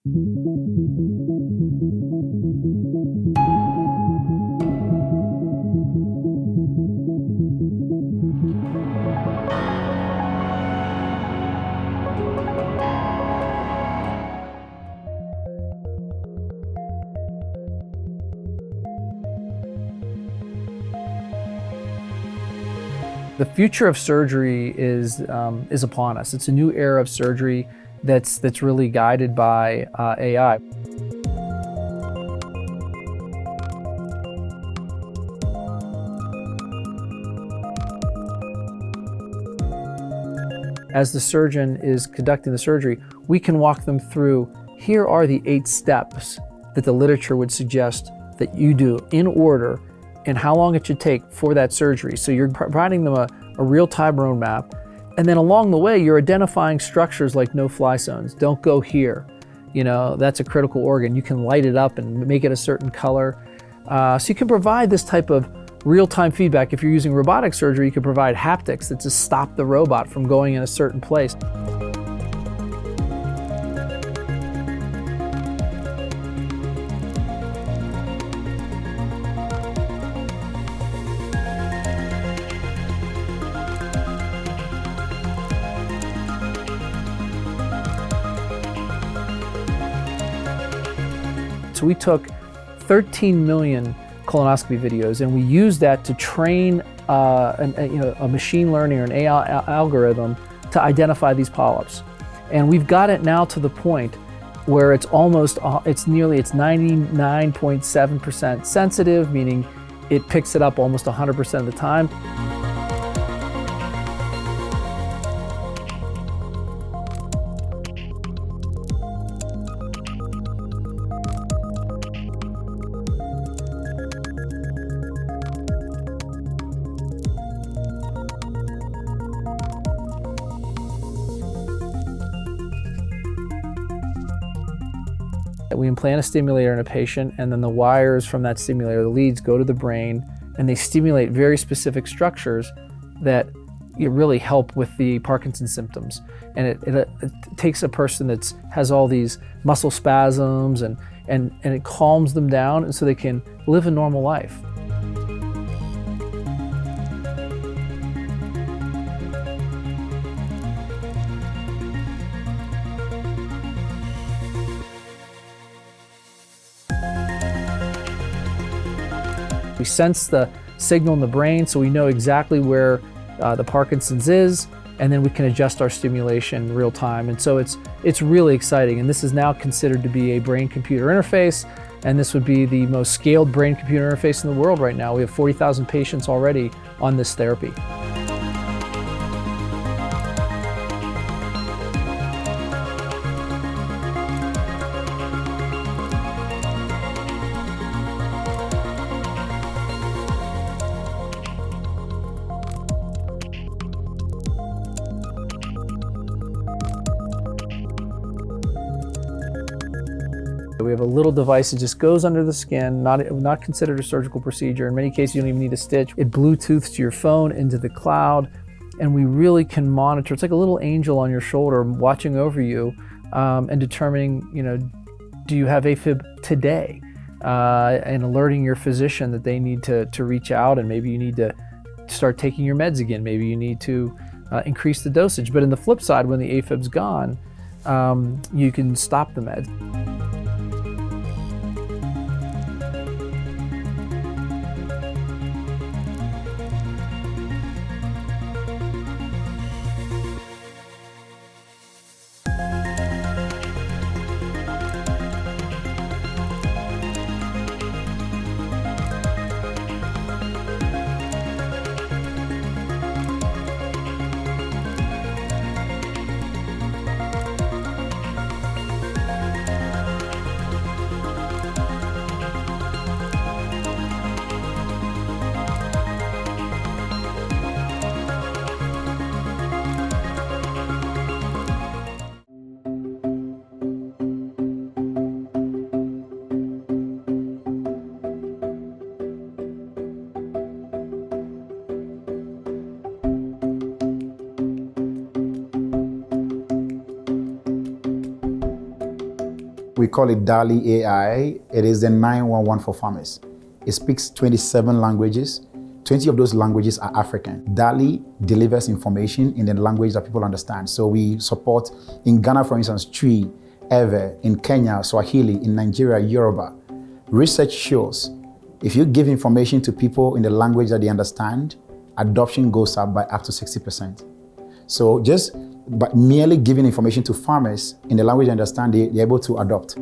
The future of surgery is upon us. It's a new era of surgery that's really guided by AI. As the surgeon is conducting the surgery, we can walk them through, here are the 8 steps that the literature would suggest that you do in order and how long it should take for that surgery. So you're providing them a real-time roadmap, and then along the way you're identifying structures like no-fly zones. Don't go here. You know, that's a critical organ. You can light it up and make it a certain color. So you can provide this type of real-time feedback. If you're using robotic surgery, you can provide haptics that just stop the robot from going in a certain place. So we took 13 million colonoscopy videos and we used that to train a machine learning or an AI algorithm to identify these polyps. And we've got it now to the point where it's 99.7% sensitive, meaning it picks it up almost 100% of the time. We implant a stimulator in a patient, and then the wires from that stimulator, the leads, go to the brain, and they stimulate very specific structures that really help with the Parkinson's symptoms. And it takes a person that has all these muscle spasms and it calms them down, and so they can live a normal life. We sense the signal in the brain, so we know exactly where the Parkinson's is, and then we can adjust our stimulation real time. And so it's really exciting. And this is now considered to be a brain-computer interface, and this would be the most scaled brain-computer interface in the world right now. We have 40,000 patients already on this therapy. We have a little device that just goes under the skin, not considered a surgical procedure. In many cases, you don't even need a stitch. It Bluetooths to your phone into the cloud, and we really can monitor. It's like a little angel on your shoulder watching over you and determining, do you have AFib today? And alerting your physician that they need to reach out, and maybe you need to start taking your meds again. Maybe you need to increase the dosage. But in the flip side, when the AFib's gone, you can stop the meds. We call it DALI AI. It is the 911 for farmers. It speaks 27 languages. 20 of those languages are African. DALI delivers information in the language that people understand. So we support, in Ghana, for instance, Twi, Ewe, in Kenya, Swahili, in Nigeria, Yoruba. Research shows if you give information to people in the language that they understand, adoption goes up by up to 60%. So just by merely giving information to farmers in the language they understand, they're able to adopt.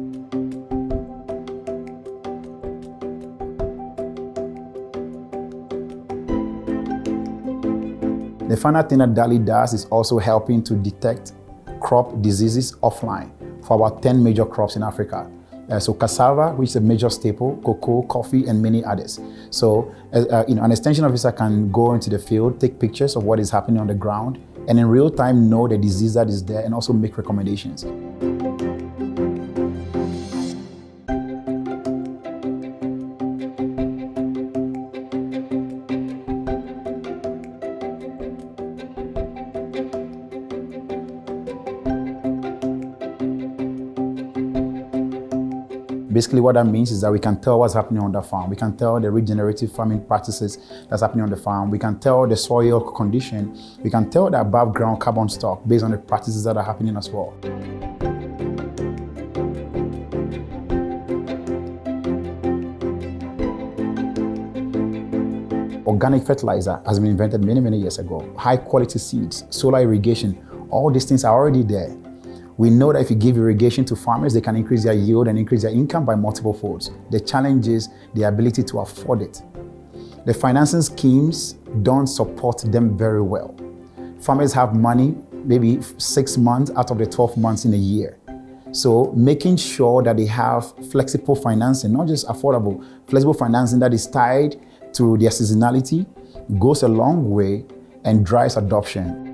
The final thing that DALI does is also helping to detect crop diseases offline for about 10 major crops in Africa. So cassava, which is a major staple, cocoa, coffee, and many others. So an extension officer can go into the field, take pictures of what is happening on the ground, and in real time know the disease that is there and also make recommendations. Basically, what that means is that we can tell what's happening on the farm. We can tell the regenerative farming practices that's happening on the farm. We can tell the soil condition. We can tell the above ground carbon stock based on the practices that are happening as well. Organic fertilizer has been invented many, many years ago. High quality seeds, solar irrigation, all these things are already there. We know that if you give irrigation to farmers, they can increase their yield and increase their income by multiple folds. The challenge is the ability to afford it. The financing schemes don't support them very well. Farmers have money maybe 6 months out of the 12 months in a year. So making sure that they have flexible financing, not just affordable, flexible financing that is tied to their seasonality goes a long way and drives adoption.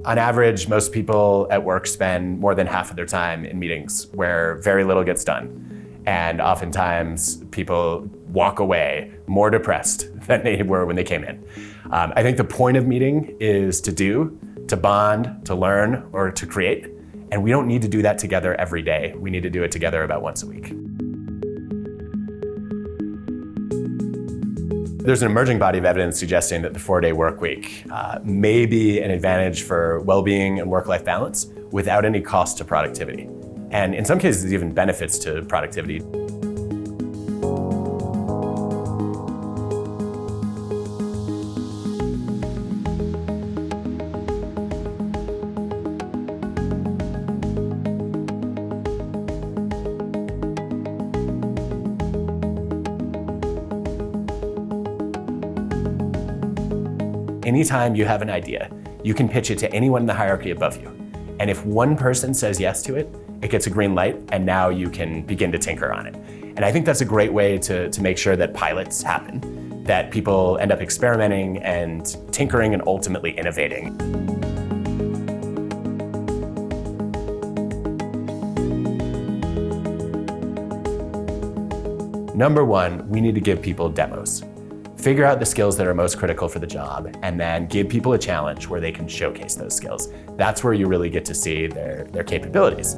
On average, most people at work spend more than half of their time in meetings where very little gets done. And oftentimes people walk away more depressed than they were when they came in. I think the point of meeting is to do, to bond, to learn, or to create. And we don't need to do that together every day. We need to do it together about once a week. There's an emerging body of evidence suggesting that the 4-day work week may be an advantage for well-being and work-life balance without any cost to productivity. And in some cases, even benefits to productivity. Anytime you have an idea, you can pitch it to anyone in the hierarchy above you. And if one person says yes to it, it gets a green light, and now you can begin to tinker on it. And I think that's a great way to make sure that pilots happen, that people end up experimenting and tinkering and ultimately innovating. Number one, we need to give people demos. Figure out the skills that are most critical for the job, and then give people a challenge where they can showcase those skills. That's where you really get to see their capabilities.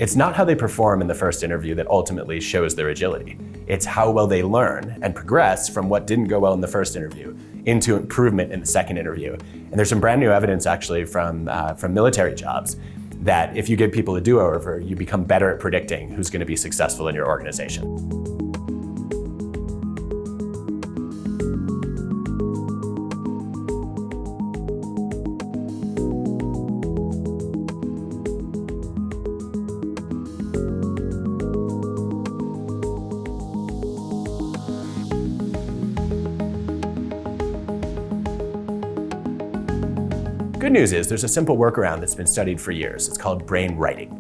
It's not how they perform in the first interview that ultimately shows their agility. It's how well they learn and progress from what didn't go well in the first interview into improvement in the second interview. And there's some brand new evidence actually from military jobs that if you give people a do-over, you become better at predicting who's going to be successful in your organization. Good news is there's a simple workaround that's been studied for years. It's called brain writing.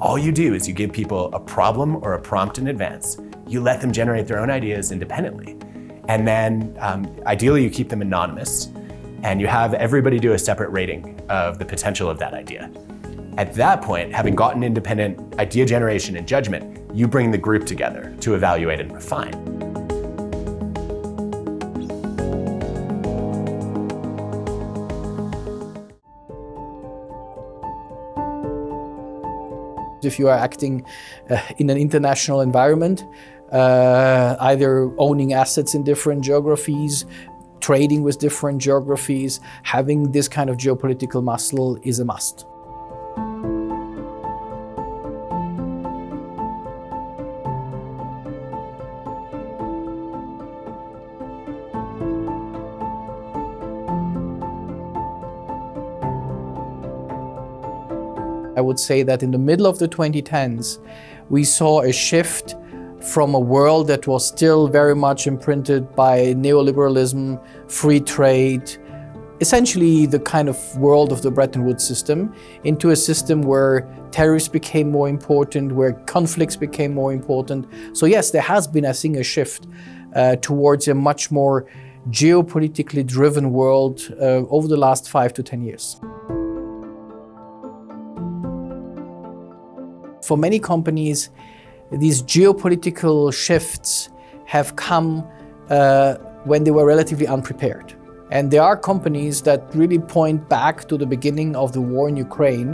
All you do is you give people a problem or a prompt in advance. You let them generate their own ideas independently. And then ideally you keep them anonymous and you have everybody do a separate rating of the potential of that idea. At that point, having gotten independent idea generation and judgment, you bring the group together to evaluate and refine. If you are acting in an international environment, either owning assets in different geographies, trading with different geographies, having this kind of geopolitical muscle is a must. I would say that in the middle of the 2010s, we saw a shift from a world that was still very much imprinted by neoliberalism, free trade, essentially the kind of world of the Bretton Woods system, into a system where tariffs became more important, where conflicts became more important. So yes, there has been, I think, a shift towards a much more geopolitically driven world over the last 5 to 10 years. For many companies, these geopolitical shifts have come when they were relatively unprepared. And there are companies that really point back to the beginning of the war in Ukraine,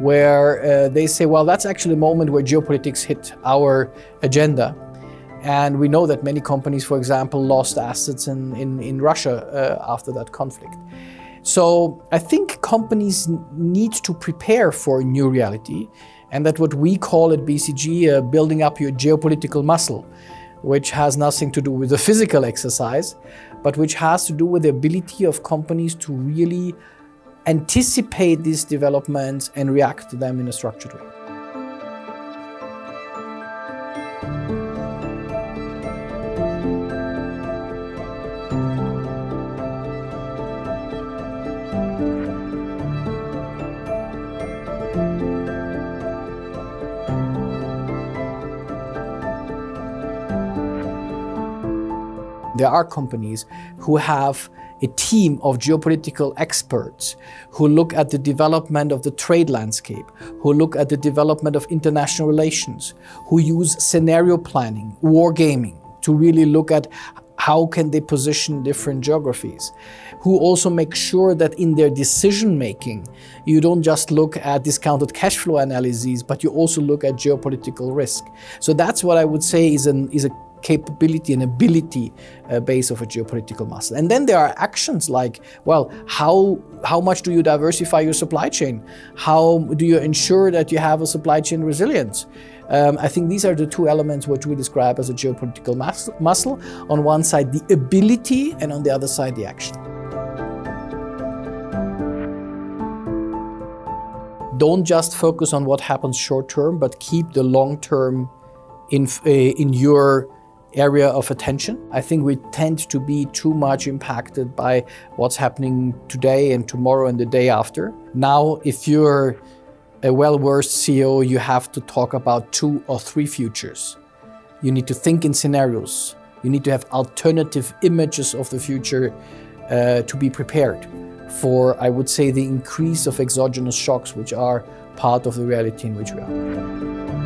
where they say, well, that's actually a moment where geopolitics hit our agenda. And we know that many companies, for example, lost assets in Russia after that conflict. So I think companies need to prepare for a new reality. And that what we call at BCG building up your geopolitical muscle, which has nothing to do with the physical exercise, but which has to do with the ability of companies to really anticipate these developments and react to them in a structured way. There are companies who have a team of geopolitical experts who look at the development of the trade landscape, who look at the development of international relations, who use scenario planning, wargaming, to really look at how can they position different geographies, who also make sure that in their decision-making, you don't just look at discounted cash flow analyses, but you also look at geopolitical risk. So that's what I would say is a capability and ability base of a geopolitical muscle. And then there are actions like, well, how much do you diversify your supply chain? How do you ensure that you have a supply chain resilience? I think these are the two elements which we describe as a geopolitical muscle. On one side, the ability, and on the other side, the action. Don't just focus on what happens short term, but keep the long term in your area of attention. I think we tend to be too much impacted by what's happening today and tomorrow and the day after. Now, if you're a well-versed CEO, you have to talk about 2 or 3 futures. You need to think in scenarios. You need to have alternative images of the future to be prepared for, I would say, the increase of exogenous shocks, which are part of the reality in which we are.